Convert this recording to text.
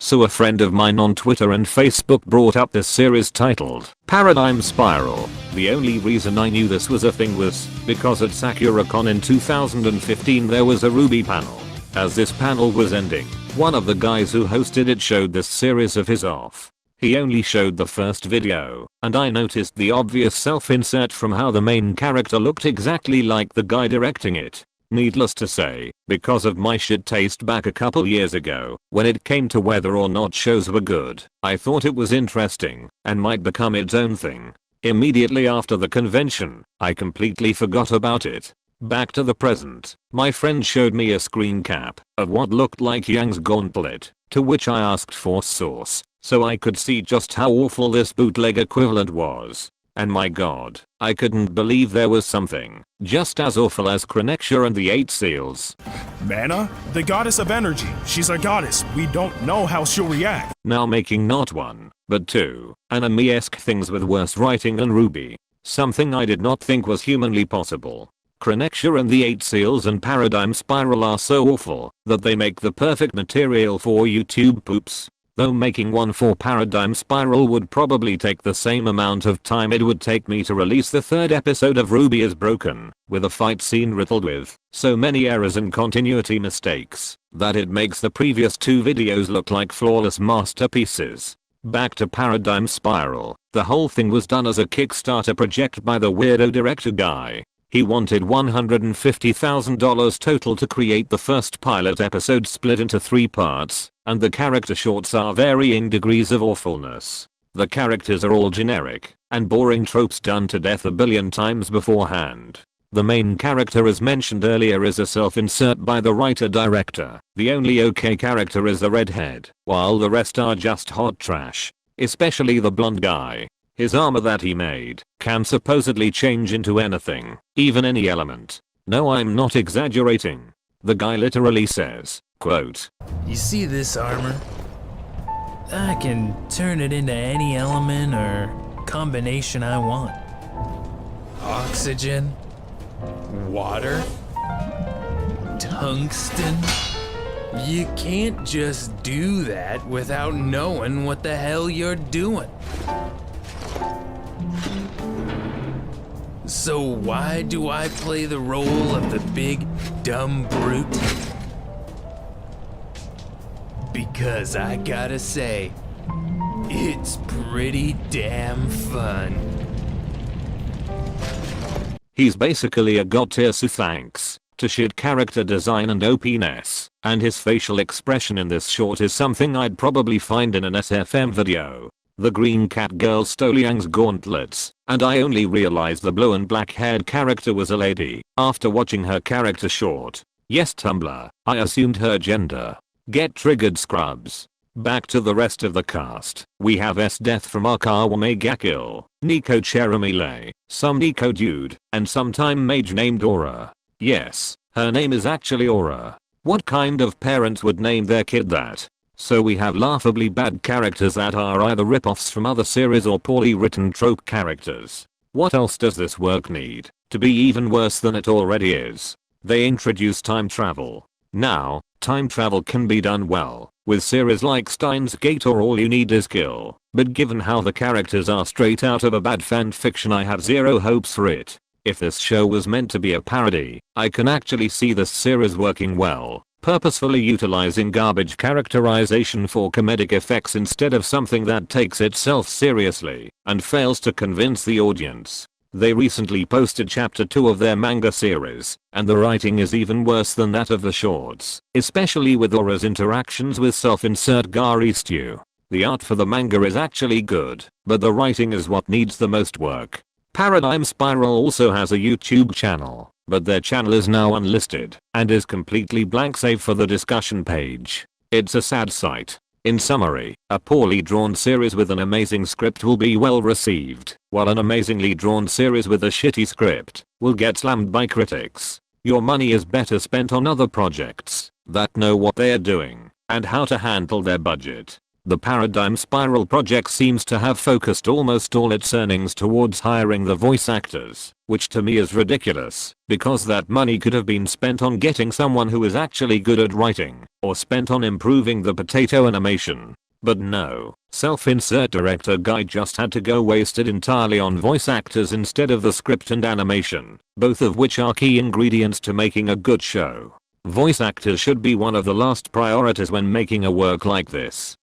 So a friend of mine on Twitter and Facebook brought up this series titled Paradigm Spiral. The only reason I knew this was a thing was because at SakuraCon in 2015 there was a RWBY panel. As this panel was ending, one of the guys who hosted it showed this series of his off. He only showed the first video, and I noticed the obvious self-insert from how the main character looked exactly like the guy directing it. Needless to say, because of my shit taste back a couple years ago, when it came to whether or not shows were good, I thought it was interesting, and might become its own thing. Immediately after the convention, I completely forgot about it. Back to the present, my friend showed me a screen cap of what looked like Yang's gauntlet, to which I asked for source, so I could see just how awful this bootleg equivalent was. And my god, I couldn't believe there was something just as awful as Krenexia and the 8 Seals. Mana? The goddess of energy. She's a goddess. We don't know how she'll react. Now making not one, but two, anime-esque things with worse writing than RWBY. Something I did not think was humanly possible. Krenexia and the 8 Seals and Paradigm Spiral are so awful that they make the perfect material for YouTube poops. Though making one for Paradigm Spiral would probably take the same amount of time it would take me to release the 3rd episode of RWBY is broken, with a fight scene riddled with so many errors and continuity mistakes that it makes the previous 2 videos look like flawless masterpieces. Back to Paradigm Spiral, the whole thing was done as a Kickstarter project by the weirdo director guy. He wanted $150,000 total to create the first pilot episode split into 3 parts, and the character shorts are varying degrees of awfulness. The characters are all generic and boring tropes done to death a billion times beforehand. The main character as mentioned earlier is a self-insert by the writer-director. The only okay character is the redhead, while the rest are just hot trash. Especially the blonde guy. His armor that he made can supposedly change into anything, even any element. No, I'm not exaggerating. The guy literally says, quote, "You see this armor? I can turn it into any element or combination I want. Oxygen, water, tungsten. You can't just do that without knowing what the hell you're doing. So why do I play the role of the big, dumb brute? Because I gotta say, it's pretty damn fun." He's basically a god tier, so thanks to shit character design and OP-ness, and his facial expression in this short is something I'd probably find in an SFM video. The green cat girl stole Yang's gauntlets, and I only realized the blue and black haired character was a lady after watching her character short. Yes, Tumblr, I assumed her gender. Get triggered, scrubs. Back to the rest of the cast. We have S-Death from RWBY Gakil, Nico Cheramile, some Nico dude, and sometime mage named Aura. Yes, her name is actually Aura. What kind of parents would name their kid that? So we have laughably bad characters that are either rip-offs from other series or poorly written trope characters. What else does this work need to be even worse than it already is? They introduce time travel. Now, time travel can be done well with series like Steins Gate or All You Need Is Kill, but given how the characters are straight out of a bad fanfiction, I have zero hopes for it. If this show was meant to be a parody, I can actually see this series working well. Purposefully utilizing garbage characterization for comedic effects instead of something that takes itself seriously and fails to convince the audience. They recently posted chapter 2 of their manga series, and the writing is even worse than that of the shorts, especially with Aura's interactions with self-insert Gari Stew. The art for the manga is actually good, but the writing is what needs the most work. Paradigm Spiral also has a YouTube channel, but their channel is now unlisted and is completely blank save for the discussion page. It's a sad sight. In summary, a poorly drawn series with an amazing script will be well received, while an amazingly drawn series with a shitty script will get slammed by critics. Your money is better spent on other projects that know what they're doing and how to handle their budget. The Paradigm Spiral project seems to have focused almost all its earnings towards hiring the voice actors, which to me is ridiculous, because that money could have been spent on getting someone who is actually good at writing, or spent on improving the potato animation. But no, self-insert director guy just had to go wasted entirely on voice actors instead of the script and animation, both of which are key ingredients to making a good show. Voice actors should be one of the last priorities when making a work like this.